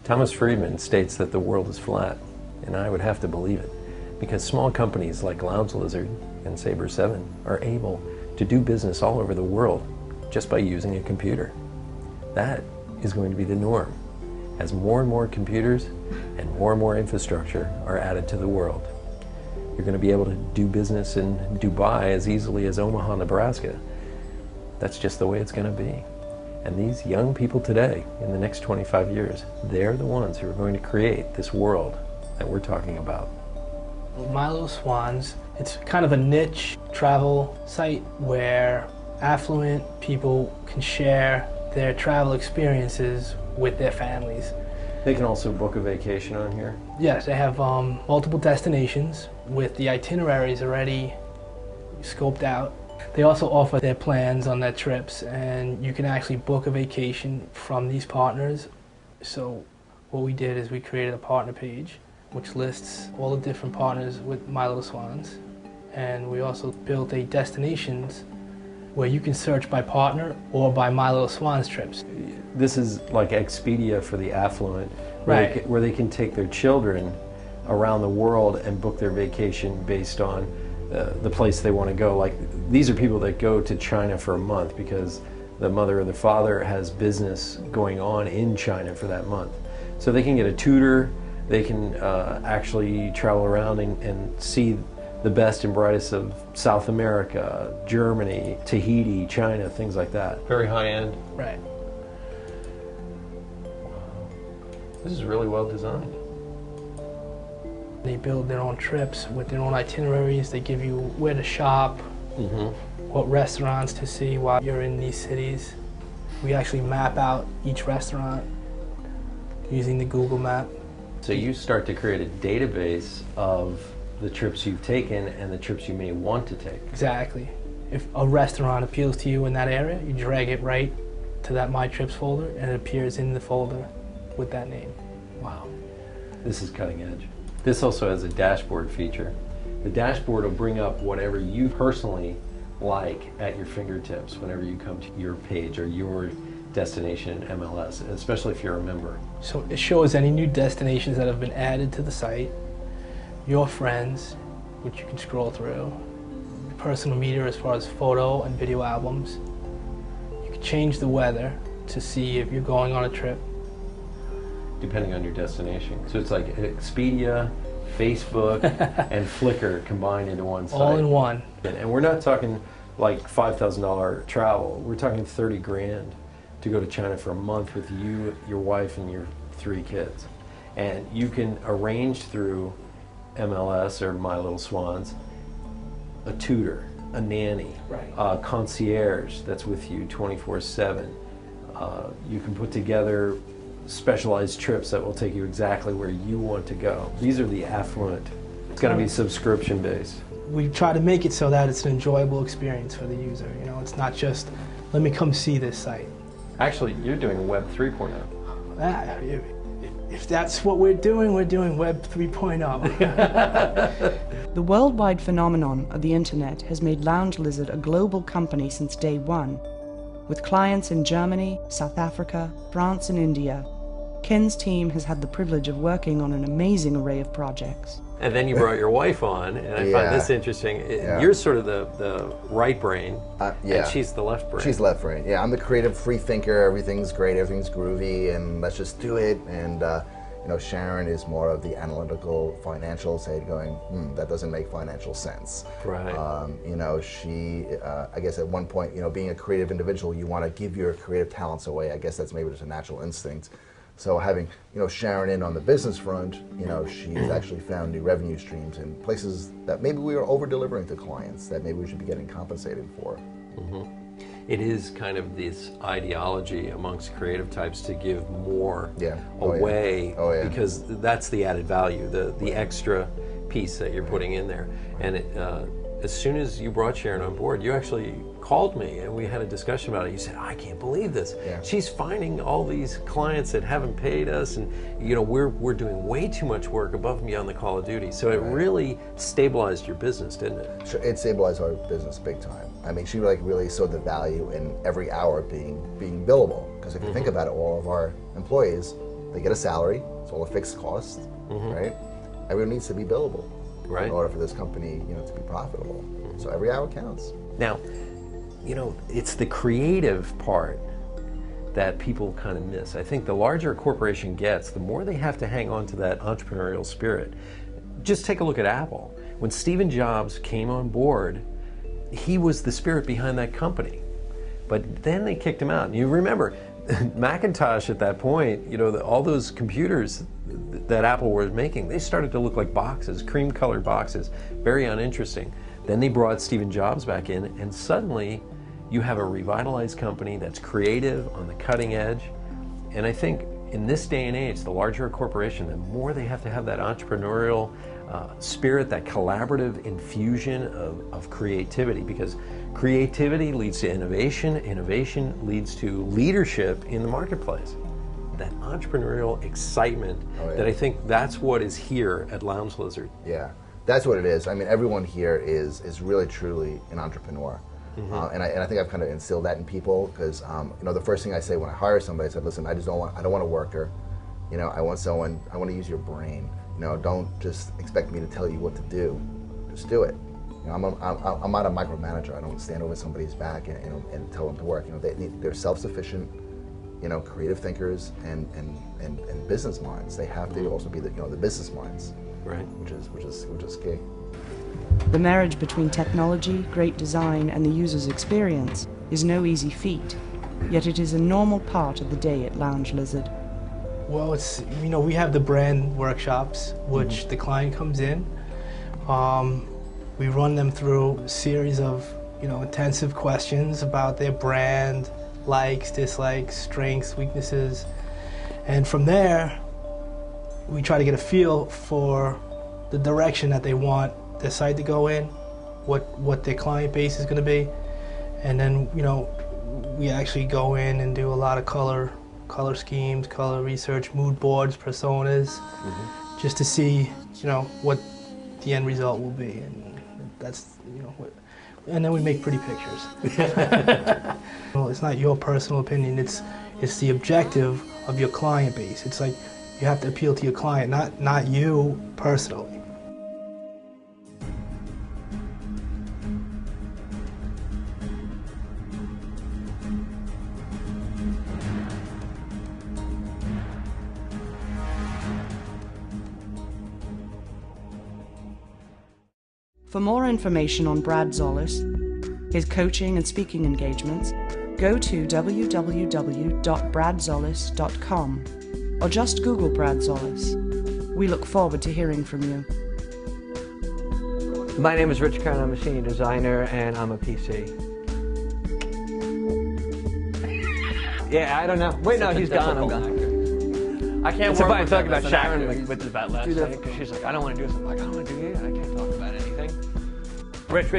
Thomas Friedman states that the world is flat, and I would have to believe it, because small companies like Lounge Lizard and Sabre 7 are able to do business all over the world just by using a computer. That is going to be the norm as more and more computers and more infrastructure are added to the world. You're going to be able to do business in Dubai as easily as Omaha, Nebraska. That's just the way it's going to be. And these young people today, in the next 25 years, they're the ones who are going to create this world that we're talking about. My Little Swans, it's kind of a niche travel site where affluent people can share their travel experiences with their families. They can also book a vacation on here? Yes, they have multiple destinations with the itineraries already scoped out. They also offer their plans on their trips, and you can actually book a vacation from these partners. So what we did is we created a partner page which lists all the different partners with My Little Swans, and we also built a destinations where you can search by partner or by My Little Swans trips. This is like Expedia for the affluent, right, where they can take their children around the world and book their vacation based on the place they want to go. Like, these are people that go to China for a month because the mother or the father has business going on in China for that month. So they can get a tutor, they can actually travel around and see the best and brightest of South America, Germany, Tahiti, China, things like that. Very high end. Right. Wow. This is really well designed. They build their own trips with their own itineraries. They give you where to shop, what restaurants to see while you're in these cities. We actually map out each restaurant using the Google map. So you start to create a database of the trips you've taken and the trips you may want to take. Exactly. If a restaurant appeals to you in that area, you drag it right to that My Trips folder, and it appears in the folder with that name. Wow. This is cutting edge. This also has a dashboard feature. The dashboard will bring up whatever you personally like at your fingertips whenever you come to your page or your destination in MLS, especially if you're a member. So it shows any new destinations that have been added to the site, your friends, which you can scroll through, personal media as far as photo and video albums. You can change the weather to see if you're going on a trip. Depending on your destination. So it's like Expedia, Facebook, and Flickr combined into one site. All in one. And we're not talking like $5,000 travel. We're talking 30 grand to go to China for a month with you, your wife, and your 3 kids. And you can arrange through MLS or My Little Swans a tutor, a nanny, right, a concierge that's with you 24/7. You can put together specialized trips that will take you exactly where you want to go. These are the affluent. It's going to be subscription based. We try to make it so that it's an enjoyable experience for the user. You know, it's not just, let me come see this site. Actually, you're doing Web 3.0. If that's what we're doing Web 3.0. The worldwide phenomenon of the internet has made Lounge Lizard a global company since day one, with clients in Germany, South Africa, France, and India. Ken's team has had the privilege of working on an amazing array of projects. And then you brought your wife on, and I find this interesting. You're sort of the right brain, and she's the left brain. She's left brain. Yeah, I'm the creative free thinker. Everything's great, everything's groovy, and let's just do it. And you know, Sharon is more of the analytical, financial side, going, that doesn't make financial sense. Right. You know, she, I guess at one point, you know, being a creative individual, you want to give your creative talents away. I guess that's maybe just a natural instinct. So having, you know, Sharon in on the business front, you know, she's actually found new revenue streams in places that maybe we are over-delivering to clients that maybe we should be getting compensated for. It is kind of this ideology amongst creative types to give more away, because that's the added value, the extra piece that you're putting in there. And as soon as you brought Sharon on board, you actually called me and we had a discussion about it. You said, I can't believe this. She's finding all these clients that haven't paid us, and you know, we're doing way too much work above and beyond the call of duty. So it really stabilized your business, didn't it? Sure, it stabilized our business big time. I mean, she like really saw the value in every hour being billable. Because if you think about it, all of our employees They get a salary. It's all a fixed cost, right? Everyone needs to be billable in order for this company, to be profitable. So every hour counts. Now, it's the creative part that people kind of miss. I think the larger a corporation gets, the more they have to hang on to that entrepreneurial spirit. Just take a look at Apple. When Steve Jobs came on board, he was the spirit behind that company. But then they kicked him out. And you remember, Macintosh at that point, all those computers that Apple was making, they started to look like boxes, cream-colored boxes, very uninteresting. Then they brought Steve Jobs back in, and suddenly you have a revitalized company that's creative, on the cutting edge. And I think in this day and age, the larger a corporation, the more they have to have that entrepreneurial spirit, that collaborative infusion of creativity, because creativity leads to innovation, innovation leads to leadership in the marketplace. That entrepreneurial excitement, that I think that's what is here at Lounge Lizard. Yeah, that's what it is. I mean, everyone here is really truly an entrepreneur. And I think I've kind of instilled that in people, because the first thing I say when I hire somebody, I said, listen, I don't want a worker. I want to use your brain. Don't just expect me to tell you what to do. Just do it. I'm not a micromanager. I don't stand over somebody's back and tell them to work. They're self-sufficient, creative thinkers and business minds. They have to also be the business minds, right? Which is key. The marriage between technology, great design, and the user's experience is no easy feat, yet it is a normal part of the day at Lounge Lizard. Well, it's, we have the brand workshops, which the client comes in. We run them through a series of, intensive questions about their brand, likes, dislikes, strengths, weaknesses. And from there, we try to get a feel for the direction that they want their site to go in, what their client base is going to be. And then, we actually go in and do a lot of color schemes, color research, mood boards, personas, just to see, what the end result will be. And that's, and then we make pretty pictures. Well, it's not your personal opinion, it's the objective of your client base. It's like you have to appeal to your client, not you personally. For more information on Brad Zollis, his coaching and speaking engagements, go to www.bradzollis.com or just Google Brad Zollis. We look forward to hearing from you. My name is Rich Kern. I'm a senior designer and I'm a PC. Yeah, I don't know. Wait, no, he's gone. I'm gone. I can't work with talking about Sharon with that last night because she's like, I don't want to do this. I'm like, I don't want to do it. I can't talk about anything. Rich.